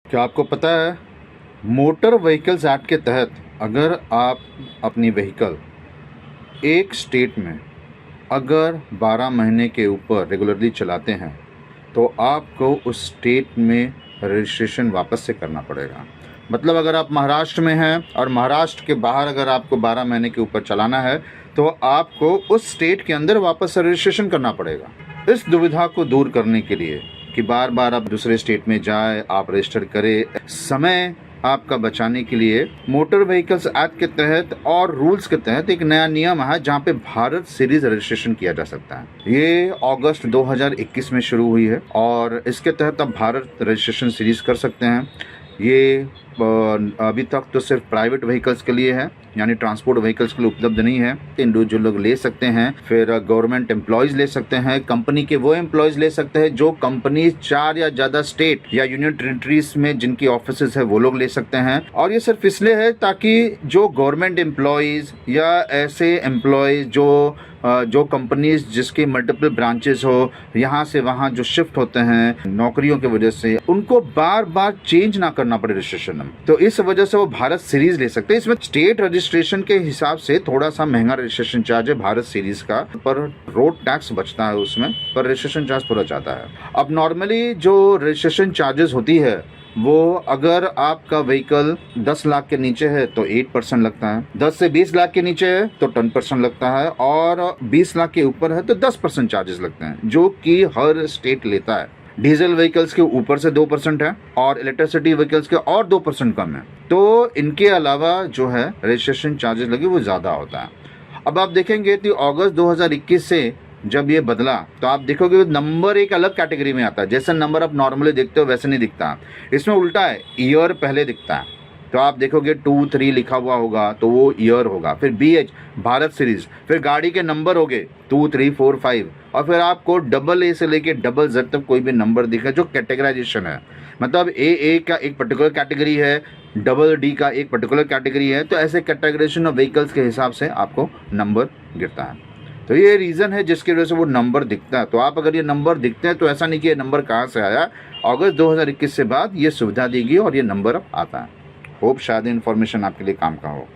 क्या आपको पता है, मोटर व्हीकल्स एक्ट के तहत अगर आप अपनी व्हीकल एक स्टेट में अगर 12 महीने के ऊपर रेगुलरली चलाते हैं तो आपको उस स्टेट में रजिस्ट्रेशन वापस से करना पड़ेगा। मतलब अगर आप महाराष्ट्र में हैं और महाराष्ट्र के बाहर अगर आपको 12 महीने के ऊपर चलाना है तो आपको उस स्टेट के अंदर वापस से रजिस्ट्रेशन करना पड़ेगा। इस दुविधा को दूर करने के लिए कि बार बार आप दूसरे स्टेट में जाए, आप रजिस्टर करें, समय आपका बचाने के लिए मोटर व्हीकल्स एक्ट के तहत और रूल्स के तहत एक नया नियम है जहां पे भारत सीरीज रजिस्ट्रेशन किया जा सकता है। ये अगस्त 2021 में शुरू हुई है और इसके तहत आप भारत रजिस्ट्रेशन सीरीज कर सकते हैं। ये अभी तक तो सिर्फ प्राइवेट व्हीकल्स के लिए है, यानी ट्रांसपोर्ट व्हीकल्स के लिए उपलब्ध नहीं है। इंडिविजुअल लोग ले सकते हैं, फिर गवर्नमेंट एम्प्लॉयज़ ले सकते हैं, कंपनी के वो एम्प्लॉयज़ ले सकते हैं जो कंपनी 4 या ज़्यादा स्टेट या यूनियन टेरिटरीज में जिनकी ऑफिसेज है वो लोग ले सकते हैं। और ये सिर्फ इसलिए है ताकि जो गवर्नमेंट एम्प्लॉयज़ या ऐसे एम्प्लॉयज़ जो कंपनीज जिसके मल्टीपल ब्रांचेस हो, यहाँ से वहाँ जो शिफ्ट होते हैं नौकरियों की वजह से, उनको बार बार चेंज ना करना पड़े रजिस्ट्रेशन में, तो इस वजह से वो भारत सीरीज ले सकते हैं। इसमें स्टेट रजिस्ट्रेशन के हिसाब से थोड़ा सा महंगा रजिस्ट्रेशन चार्ज है भारत सीरीज का, पर रोड टैक्स बचता है उसमें, पर रजिस्ट्रेशन चार्ज थोड़ा ज़्यादा है। अब नॉर्मली जो रजिस्ट्रेशन चार्जेस होती है वो अगर आपका व्हीकल 10 लाख के नीचे है तो 8% लगता है, 10 से 20 लाख के नीचे है तो 10% लगता है, और 20 लाख के ऊपर है तो 10% चार्जेस लगते हैं, जो कि हर स्टेट लेता है। डीजल व्हीकल्स के ऊपर से 2% है और इलेक्ट्रिसिटी व्हीकल्स के और 2% कम है। तो इनके अलावा जो है रजिस्ट्रेशन चार्जेस लगे वो ज़्यादा होता है। अब आप देखेंगे तो अगस्त 2021 से जब ये बदला तो आप देखोगे नंबर एक अलग कैटेगरी में आता है। जैसा नंबर आप नॉर्मली देखते हो वैसे नहीं दिखता, इसमें उल्टा है, ईयर पहले दिखता है। तो आप देखोगे 2, 3 लिखा हुआ होगा तो वो ईयर होगा, फिर BH भारत सीरीज, फिर गाड़ी के नंबर हो गए 2, 3, 4, 5, और फिर आपको AA से लेके ZZ तक कोई भी नंबर दिखा जो कैटेगराइजेशन है। मतलब AA का एक पर्टिकुलर कैटेगरी है, DD का एक पर्टिकुलर कैटेगरी है, तो ऐसे कैटेगराइजेशन ऑफ व्हीकल्स के हिसाब से आपको नंबर गिरता है। तो ये रीज़न है जिसकी वजह से वो नंबर दिखता है। तो आप अगर ये नंबर दिखते हैं तो ऐसा नहीं कि ये नंबर कहाँ से आया, अगस्त 2021 से बाद ये सुविधा दी गई और ये नंबर अब आता है। होप शायद इन्फॉर्मेशन आपके लिए काम का हो।